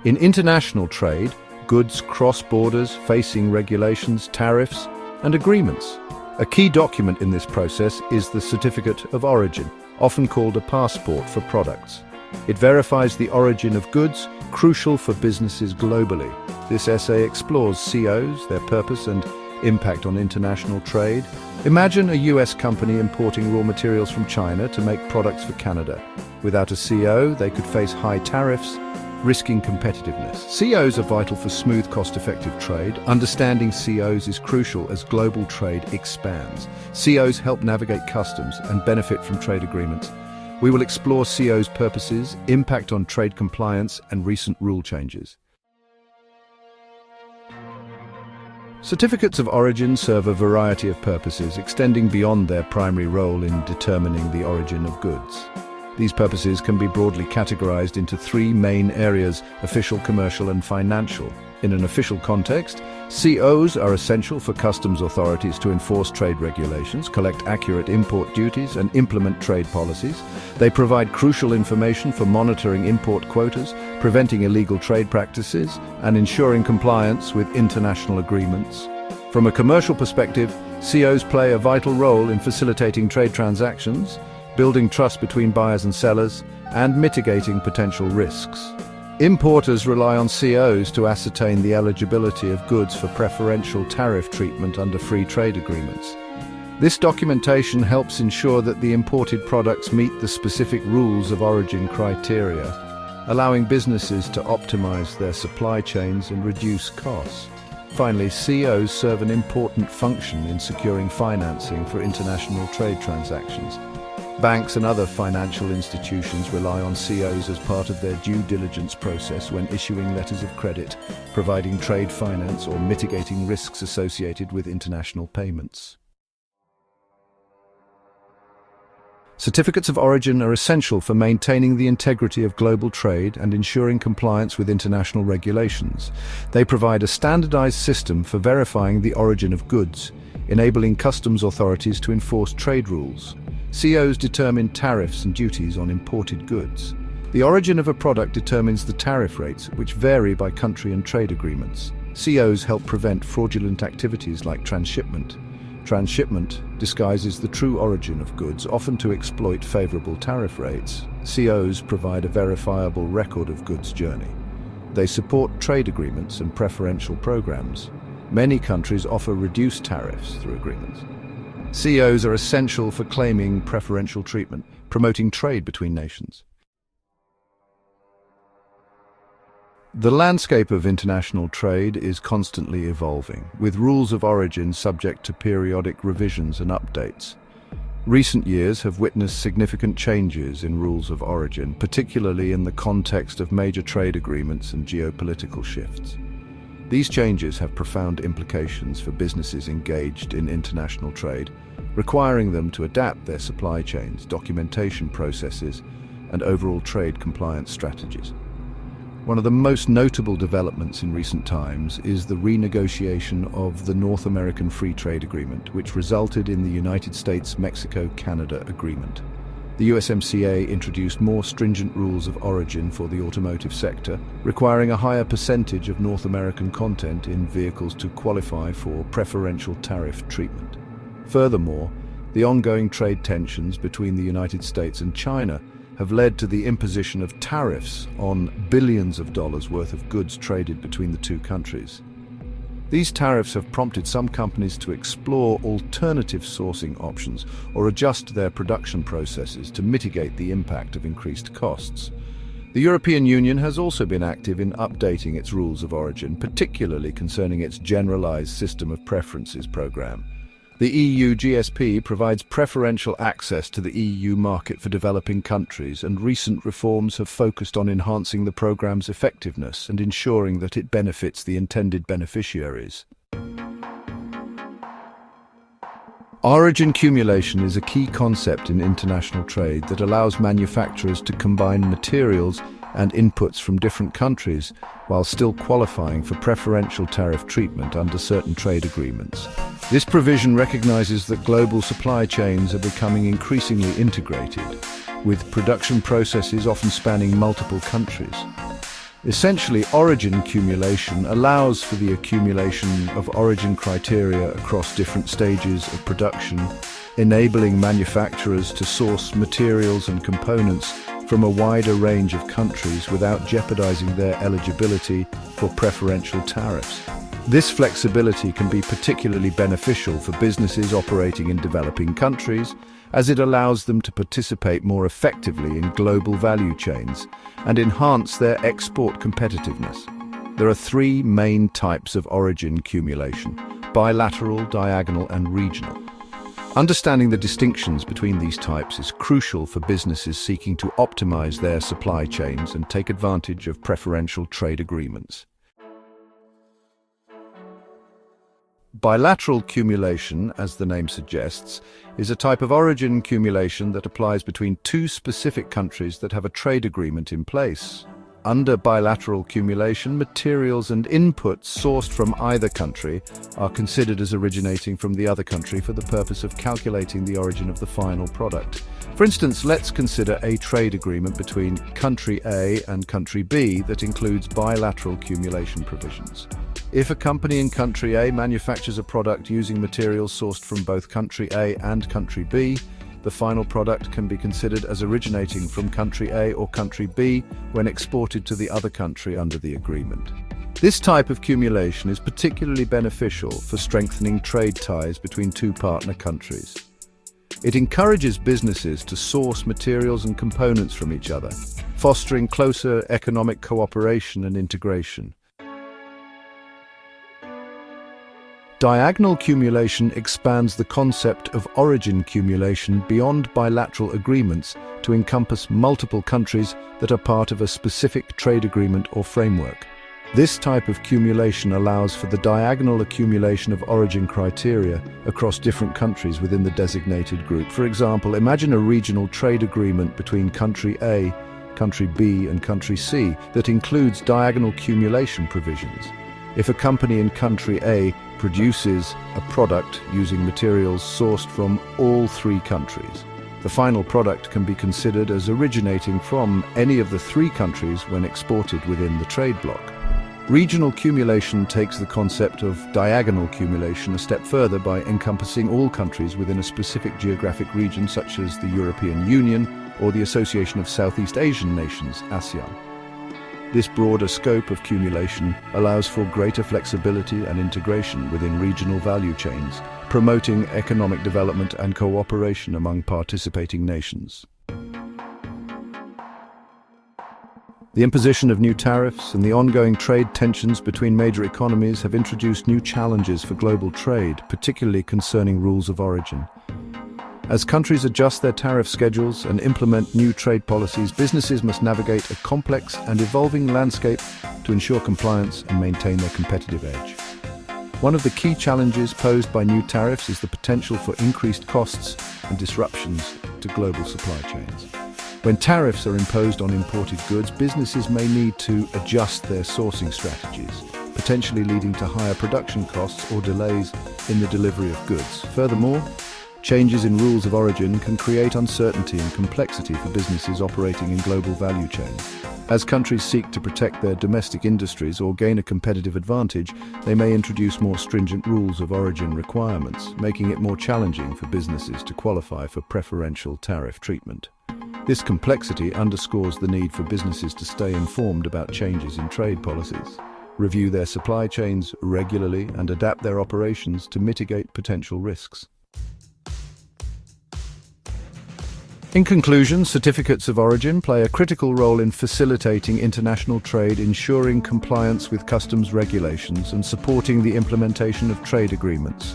In international trade, goods cross borders facing regulations, tariffs, and agreements. A key document in this process is the Certificate of Origin, often called a passport for products. It verifies the origin of goods, crucial for businesses globally. This essay explores COs, their purpose and impact on international trade. Imagine a US company importing raw materials from China to make products for Canada. Without a CO, they could face high tariffs, risking competitiveness. COs are vital for smooth, cost-effective trade. Understanding COs is crucial as global trade expands. COs help navigate customs and benefit from trade agreements. We will explore COs' purposes, impact on trade compliance, and recent rule changes. Certificates of origin serve a variety of purposes, extending beyond their primary role in determining the origin of goods. These purposes can be broadly categorized into three main areas: official, commercial, and financial. In an official context, COs are essential for customs authorities to enforce trade regulations, collect accurate import duties, and implement trade policies. They provide crucial information for monitoring import quotas, preventing illegal trade practices, and ensuring compliance with international agreements. From a commercial perspective, COs play a vital role in facilitating trade transactions, building trust between buyers and sellers, and mitigating potential risks. Importers rely on COs to ascertain the eligibility of goods for preferential tariff treatment under free trade agreements. This documentation helps ensure that the imported products meet the specific rules of origin criteria, allowing businesses to optimize their supply chains and reduce costs. Finally, COs serve an important function in securing financing for international trade transactions. Banks and other financial institutions rely on COs as part of their due diligence process when issuing letters of credit, providing trade finance, or mitigating risks associated with international payments. Certificates of origin are essential for maintaining the integrity of global trade and ensuring compliance with international regulations. They provide a standardized system for verifying the origin of goods, enabling customs authorities to enforce trade rules. COs determine tariffs and duties on imported goods. The origin of a product determines the tariff rates, which vary by country and trade agreements. COs help prevent fraudulent activities like transshipment. Transshipment disguises the true origin of goods, often to exploit favorable tariff rates. COs provide a verifiable record of goods journey. They support trade agreements and preferential programs. Many countries offer reduced tariffs through agreements. COs are essential for claiming preferential treatment, promoting trade between nations. The landscape of international trade is constantly evolving, with rules of origin subject to periodic revisions and updates. Recent years have witnessed significant changes in rules of origin, particularly in the context of major trade agreements and geopolitical shifts. These changes have profound implications for businesses engaged in international trade, requiring them to adapt their supply chains, documentation processes, and overall trade compliance strategies. One of the most notable developments in recent times is the renegotiation of the North American Free Trade Agreement, which resulted in the United States-Mexico-Canada Agreement. The USMCA introduced more stringent rules of origin for the automotive sector, requiring a higher percentage of North American content in vehicles to qualify for preferential tariff treatment. Furthermore, the ongoing trade tensions between the United States and China have led to the imposition of tariffs on billions of dollars worth of goods traded between the two countries. These tariffs have prompted some companies to explore alternative sourcing options or adjust their production processes to mitigate the impact of increased costs. The European Union has also been active in updating its rules of origin, particularly concerning its Generalized System of Preferences program. The EU GSP provides preferential access to the EU market for developing countries, and recent reforms have focused on enhancing the program's effectiveness and ensuring that it benefits the intended beneficiaries. Origin accumulation is a key concept in international trade that allows manufacturers to combine materials and inputs from different countries while still qualifying for preferential tariff treatment under certain trade agreements. This provision recognizes that global supply chains are becoming increasingly integrated, with production processes often spanning multiple countries. Essentially, origin cumulation allows for the accumulation of origin criteria across different stages of production, enabling manufacturers to source materials and components from a wider range of countries without jeopardizing their eligibility for preferential tariffs. This flexibility can be particularly beneficial for businesses operating in developing countries, as it allows them to participate more effectively in global value chains and enhance their export competitiveness. There are three main types of origin cumulation: bilateral, diagonal, and regional. Understanding the distinctions between these types is crucial for businesses seeking to optimize their supply chains and take advantage of preferential trade agreements. Bilateral cumulation, as the name suggests, is a type of origin cumulation that applies between two specific countries that have a trade agreement in place. Under bilateral cumulation, materials and inputs sourced from either country are considered as originating from the other country for the purpose of calculating the origin of the final product. For instance, let's consider a trade agreement between country A and country B that includes bilateral cumulation provisions. If a company in country A manufactures a product using materials sourced from both country A and country B, the final product can be considered as originating from country A or country B when exported to the other country under the agreement. This type of cumulation is particularly beneficial for strengthening trade ties between two partner countries. It encourages businesses to source materials and components from each other, fostering closer economic cooperation and integration. Diagonal cumulation expands the concept of origin cumulation beyond bilateral agreements to encompass multiple countries that are part of a specific trade agreement or framework. This type of cumulation allows for the diagonal accumulation of origin criteria across different countries within the designated group. For example, imagine a regional trade agreement between country A, country B, and country C that includes diagonal cumulation provisions. If a company in country A produces a product using materials sourced from all three countries, the final product can be considered as originating from any of the three countries when exported within the trade bloc. Regional cumulation takes the concept of diagonal cumulation a step further by encompassing all countries within a specific geographic region, such as the European Union or the Association of Southeast Asian Nations, ASEAN. This broader scope of cumulation allows for greater flexibility and integration within regional value chains, promoting economic development and cooperation among participating nations. The imposition of new tariffs and the ongoing trade tensions between major economies have introduced new challenges for global trade, particularly concerning rules of origin. As countries adjust their tariff schedules and implement new trade policies, businesses must navigate a complex and evolving landscape to ensure compliance and maintain their competitive edge. One of the key challenges posed by new tariffs is the potential for increased costs and disruptions to global supply chains. When tariffs are imposed on imported goods, businesses may need to adjust their sourcing strategies, potentially leading to higher production costs or delays in the delivery of goods. Furthermore, changes in rules of origin can create uncertainty and complexity for businesses operating in global value chains. As countries seek to protect their domestic industries or gain a competitive advantage, they may introduce more stringent rules of origin requirements, making it more challenging for businesses to qualify for preferential tariff treatment. This complexity underscores the need for businesses to stay informed about changes in trade policies, review their supply chains regularly, and adapt their operations to mitigate potential risks. In conclusion, certificates of origin play a critical role in facilitating international trade, ensuring compliance with customs regulations, and supporting the implementation of trade agreements.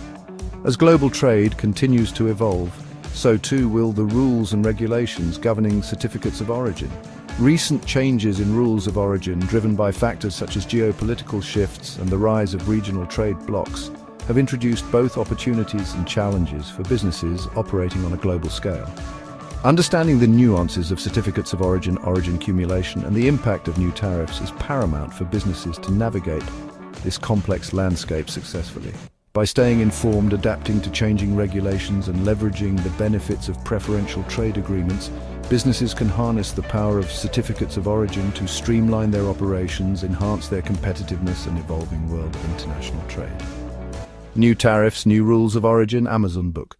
As global trade continues to evolve, so too will the rules and regulations governing certificates of origin. Recent changes in rules of origin, driven by factors such as geopolitical shifts and the rise of regional trade blocs, have introduced both opportunities and challenges for businesses operating on a global scale. Understanding the nuances of certificates of origin, origin cumulation, and the impact of new tariffs is paramount for businesses to navigate this complex landscape successfully. By staying informed, adapting to changing regulations, and leveraging the benefits of preferential trade agreements, Businesses can harness the power of certificates of origin to streamline their operations, enhance their competitiveness in evolving world of international trade. New tariffs, new rules of origin, Amazon book.